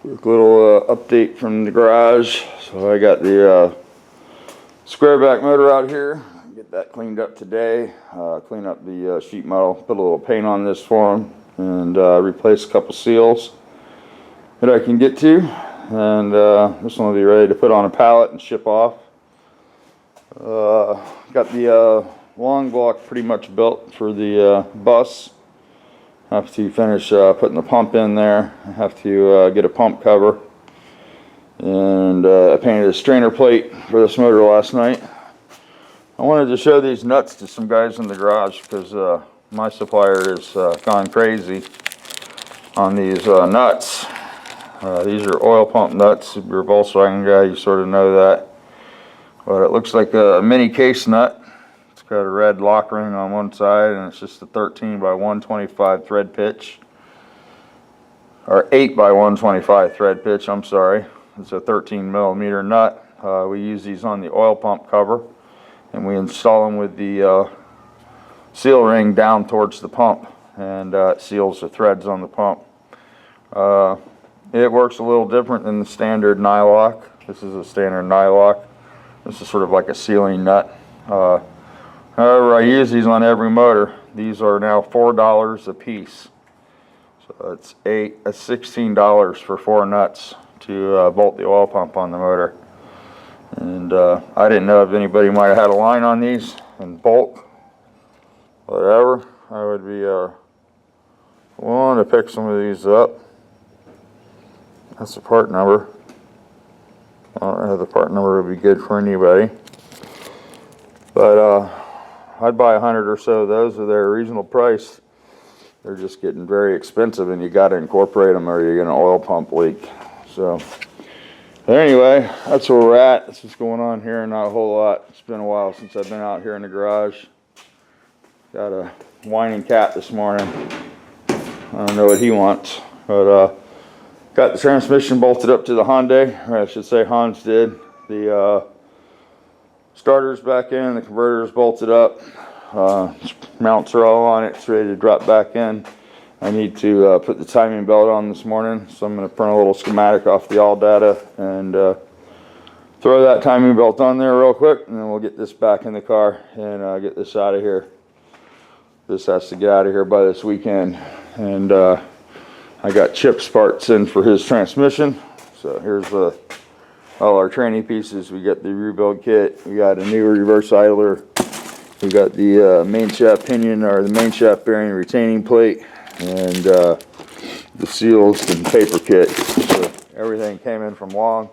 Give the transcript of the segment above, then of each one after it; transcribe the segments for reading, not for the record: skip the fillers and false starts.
Quick little update from the garage. So I got the square back motor out here. Get that cleaned up today. Clean up the sheet metal. Put a little paint on this for them, and replace a couple seals that I can get to. And this one will be ready to put on a pallet and ship off. Got the long block pretty much built for the bus. Have to finish putting the pump in there. I have to get a pump cover, and I painted a strainer plate for this motor last night. I wanted to show these nuts to some guys in the garage because my supplier has gone crazy on these nuts. These are oil pump nuts. If you're a Volkswagen guy, you sort of know that. But it looks like a mini case nut. It's got a red lock ring on one side, and it's just a 13 by 125 thread pitch. Or 8 by 125 thread pitch, I'm sorry. It's a 13 millimeter nut. We use these on the oil pump cover, and we install them with the seal ring down towards the pump, and it seals the threads on the pump. It works a little different than the standard nylock. This is a standard nylock. This is sort of like a sealing nut. However, I use these on every motor. These are now $4 a piece. So it's $16 for 4 nuts to bolt the oil pump on the motor. And I didn't know if anybody might have had a line on these in bulk. Whatever, I would be willing to pick some of these up. That's the part number. I don't know if the part number would be good for anybody. But I'd buy 100 or so of those at their reasonable price. They're just getting very expensive, and you got to incorporate them or you're going to oil pump leak. So anyway, that's where we're at. That's what's going on here. Not a whole lot. It's been a while since I've been out here in the garage. Got a whining cat this morning. I don't know what he wants, but got the transmission bolted up to the Hyundai, or I should say Hans did. The starter's back in, the converter's bolted up, mounts are all on it, it's ready to drop back in. I need to put the timing belt on this morning, so I'm going to print a little schematic off the all data and throw that timing belt on there real quick, and then we'll get this back in the car and get this out of here. This has to get out of here by this weekend, and I got Chip's parts in for his transmission. So here's all our training pieces. We got the rebuild kit. We got a new reverse idler. We got the main shaft pinion, or the main shaft bearing retaining plate, and the seals and paper kit. So everything came in from Long.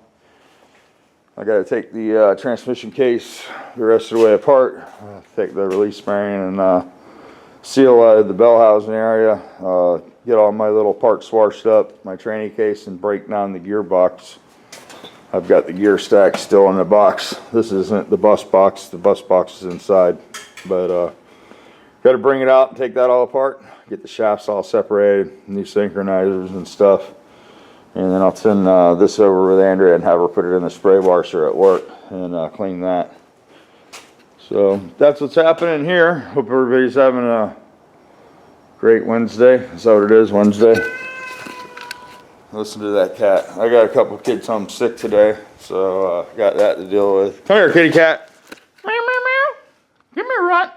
I got to take the transmission case the rest of the way apart. Take the release bearing and seal out of the bell housing area. Get all my little parts washed up, my training case, and break down the gearbox. I've got the gear stack still in the box. This isn't the bus box. The bus box is inside. But got to bring it out and take that all apart. Get the shafts all separated, new synchronizers and stuff. And then I'll send this over with Andrea and have her put it in the spray washer at work and clean that. So that's what's happening here. Hope everybody's having a great Wednesday. Is that what it is, Wednesday? Listen to that cat. I got a couple kids home sick today, so got that to deal with. Come here, kitty cat. Meow, meow, meow. Come here, Runt.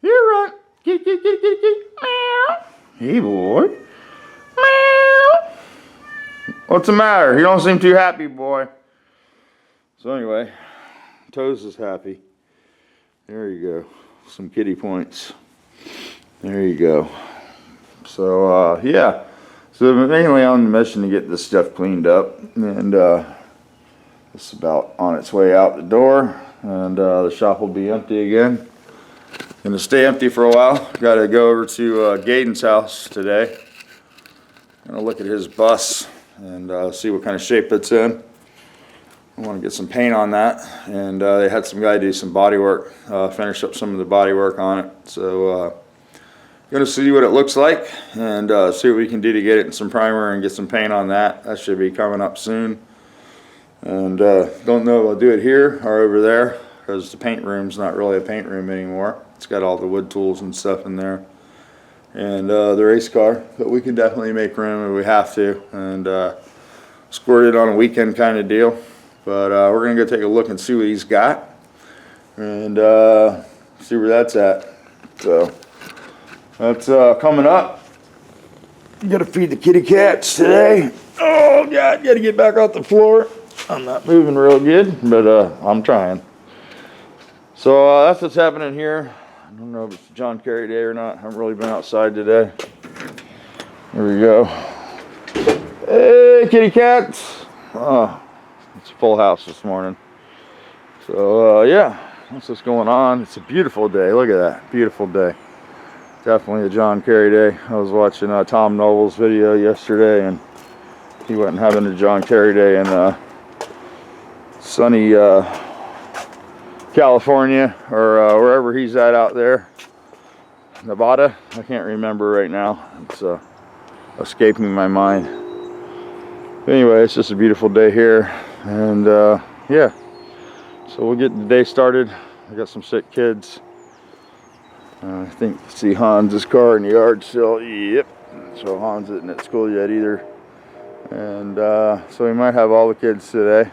Here, Runt. Kitty, kitty, kitty, kitty, kitty. Meow. Hey, boy. Meow. What's the matter? You don't seem too happy, boy. So anyway, Toes is happy. There you go. Some kitty points. There you go. So, yeah. So mainly on the mission to get this stuff cleaned up, and it's about on its way out the door, and the shop will be empty again. Gonna stay empty for a while. Got to go over to Gaden's house today. Gonna look at his bus and see what kind of shape it's in. I want to get some paint on that, and they had some guy do some body work, finish up some of the body work on it. So going to see what it looks like and see what we can do to get it in some primer and get some paint on that. That should be coming up soon. And don't know if I'll do it here or over there, because the paint room's not really a paint room anymore. It's got all the wood tools and stuff in there. and the race car, but we can definitely make room if we have to, and squirt it on a weekend kind of deal. But we're gonna go take a look and see what he's got, and see where that's at. So that's coming up. Gotta feed the kitty cats today. Oh God, gotta get back off the floor. I'm not moving real good, but I'm trying. So that's what's happening here. I don't know if it's John Kerry Day or not. I haven't really been outside today. Here we go. Hey, kitty cats. Oh, it's a full house this morning. So yeah, that's what's going on. It's a beautiful day. Look at that, beautiful day. Definitely a John Kerry Day. I was watching Tom Noble's video yesterday, and he went having a John Kerry Day in sunny California, or wherever he's at out there. Nevada? I can't remember right now. It's escaping my mind. Anyway, it's just a beautiful day here, and yeah. So we'll get the day started. I got some sick kids. I think see Hans's car in the yard still. Yep. So Hans isn't at school yet either. And so we might have all the kids today.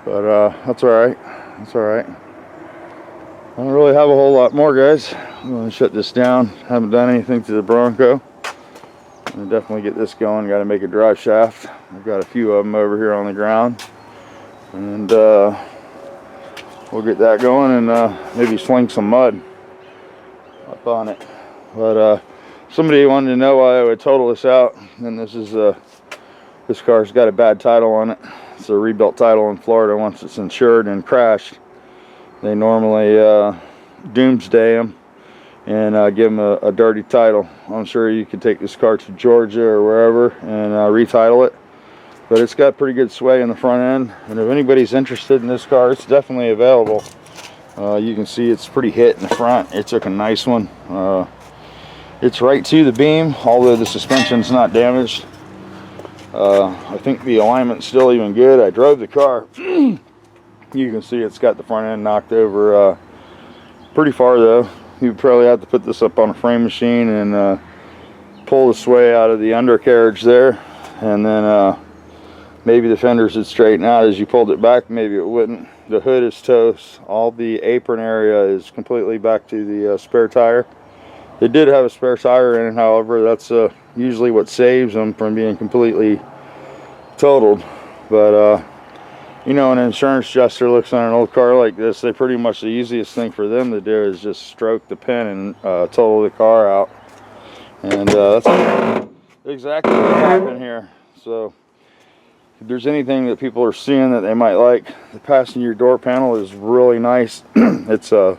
But that's alright. That's alright. I don't really have a whole lot more, guys. I'm going to shut this down. Haven't done anything to the Bronco. I'll definitely get this going. Got to make a drive shaft. I've got a few of them over here on the ground. And we'll get that going and maybe sling some mud up on it. But somebody wanted to know why I would total this out. And this car's got a bad title on it. It's a rebuilt title in Florida. Once it's insured and crashed, they normally doomsday them and give them a dirty title. I'm sure you could take this car to Georgia or wherever and retitle it. But it's got pretty good sway in the front end. And if anybody's interested in this car, it's definitely available. You can see it's pretty hit in the front. It took a nice one. It's right to the beam, although the suspension's not damaged. I think the alignment's still even good. I drove the car. You can see it's got the front end knocked over pretty far though. You probably have to put this up on a frame machine and pull the sway out of the undercarriage there, and then maybe the fenders would straighten out as you pulled it back. Maybe it wouldn't. The hood is toast. All the apron area is completely back to the spare tire. They did have a spare tire in it, however. That's usually what saves them from being completely totaled. But you know, an insurance adjuster looks on an old car like this, they pretty much, the easiest thing for them to do is just stroke the pin and total the car out. And that's exactly what happened here. So if there's anything that people are seeing that they might like, the passenger door panel is really nice. It's no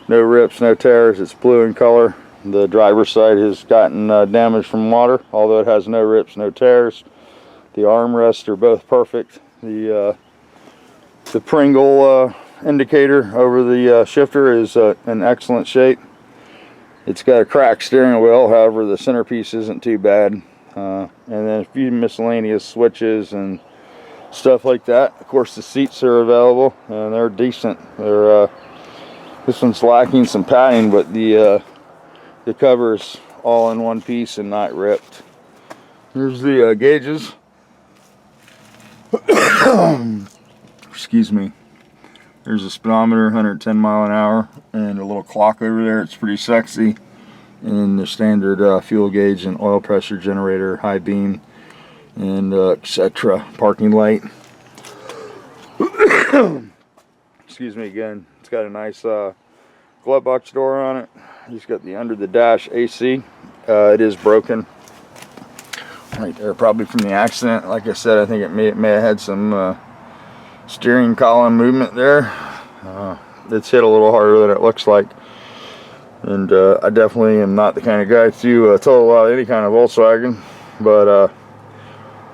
rips, no tears. It's blue in color. The driver's side has gotten damage from water, although it has no rips, no tears. The armrests are both perfect. The Pringle indicator over the shifter is in excellent shape. It's got a cracked steering wheel, however the centerpiece isn't too bad. And then a few miscellaneous switches and stuff like that. Of course, the seats are available and they're decent. They're this one's lacking some padding, but the cover's all in one piece and not ripped. Here's the gauges. Excuse me. There's a speedometer, 110 mile an hour, and a little clock over there. It's pretty sexy. And the standard fuel gauge and oil pressure generator, high beam, and etc. Parking light. Excuse me again. It's got a nice glove box door on it. It's got the under the dash AC. It is broken right there, probably from the accident. Like I said, I think it may have had some steering column movement there. It's hit a little harder than it looks like. And I definitely am not the kind of guy to total out any kind of Volkswagen, but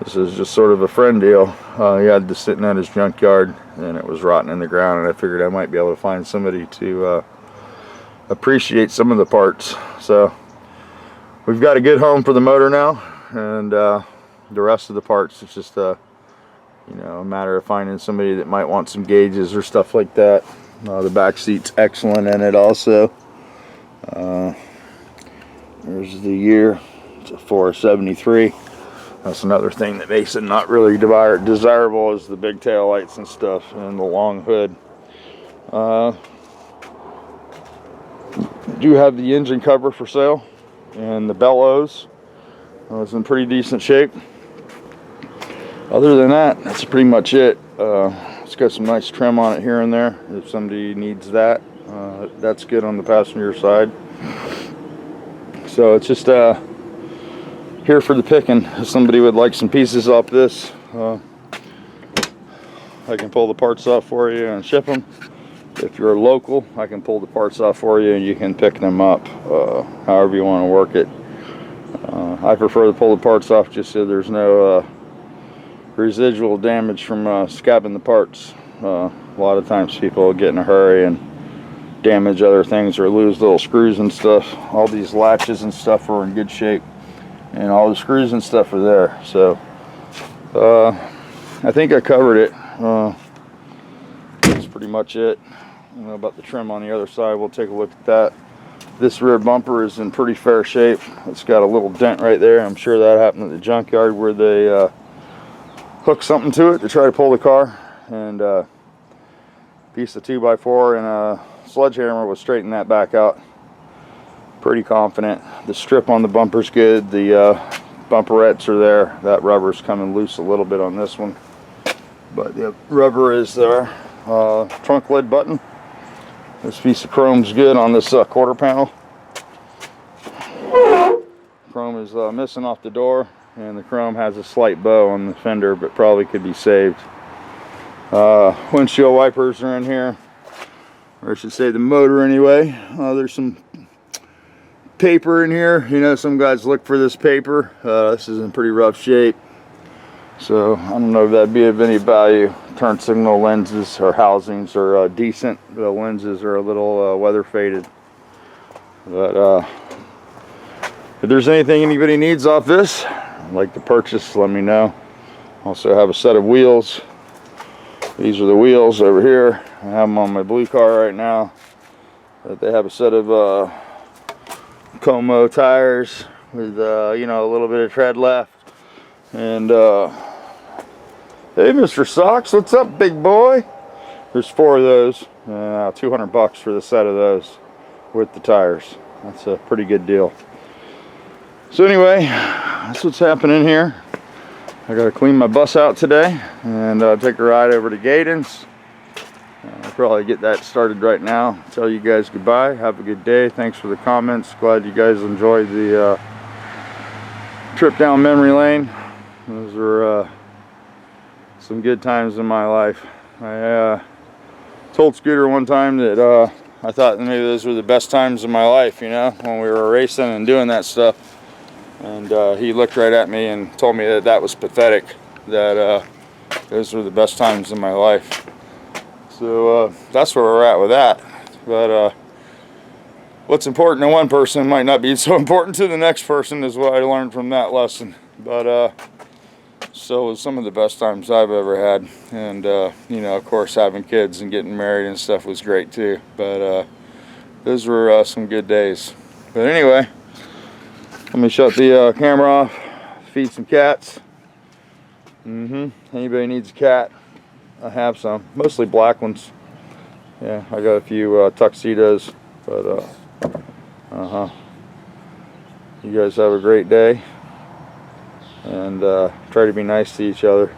this is just sort of a friend deal. He had this sitting at his junkyard and it was rotting in the ground, and I figured I might be able to find somebody to appreciate some of the parts. So we've got a good home for the motor now, and the rest of the parts, it's just you know, a matter of finding somebody that might want some gauges or stuff like that. The back seat's excellent in it also. There's the year. It's a 473. That's another thing that makes it not really desirable, is the big tail lights and stuff and the long hood. Do have the engine cover for sale, and the bellows is in pretty decent shape. Other than that, that's pretty much it. It's got some nice trim on it here and there if somebody needs that. That's good on the passenger side. So it's just here for the picking. If somebody would like some pieces off this, I can pull the parts off for you and ship them. If you're local, I can pull the parts off for you and you can pick them up however you want to work it. I prefer to pull the parts off just so there's no residual damage from scabbing the parts. A lot of times people get in a hurry and damage other things or lose little screws and stuff. All these latches and stuff are in good shape, and all the screws and stuff are there. So I think I covered it. That's pretty much it. I don't know about the trim on the other side. We'll take a look at that. This rear bumper is in pretty fair shape. It's got a little dent right there. I'm sure that happened at the junkyard where they hooked something to it to try to pull the car, and a piece of 2x4 and a sledgehammer will straighten that back out. Pretty confident. The strip on the bumper's good. The bumperettes are there. That rubber's coming loose a little bit on this one, but the rubber is there. Trunk lid button. This piece of chrome's good on this quarter panel. Chrome is missing off the door, and the chrome has a slight bow on the fender, but probably could be saved. Windshield wipers are in here, or I should say the motor anyway. There's some paper in here. You know, some guys look for this paper. This is in pretty rough shape, so I don't know if that'd be of any value. Turn signal lenses or housings are decent. The lenses are a little weather faded, but if there's anything anybody needs off this, like to purchase, let me know. Also have a set of wheels. These are the wheels over here. I have them on my blue car right now, but they have a set of Como tires with you know, a little bit of tread left. And hey, Mr. Socks, what's up, big boy? There's 4 of those. $200 for the set of those with the tires. That's a pretty good deal. So anyway, that's what's happening here. I gotta clean my bus out today and take a ride over to Gaydon's. I'll probably get that started right now. Tell you guys goodbye. Have a good day. Thanks for the comments. Glad you guys enjoyed the trip down memory lane. Those were some good times in my life. I told Scooter one time that I thought maybe those were the best times of my life, you know, when we were racing and doing that stuff. And he looked right at me and told me that that was pathetic, that those were the best times in my life. So that's where we're at with that. But what's important to one person might not be so important to the next person, is what I learned from that lesson. But so it was some of the best times I've ever had. And you know, of course, having kids and getting married and stuff was great too. But those were some good days. But anyway, let me shut the camera off, feed some cats. Anybody needs a cat, I have some, mostly black ones. Yeah, I got a few tuxedos, but you guys have a great day, and try to be nice to each other.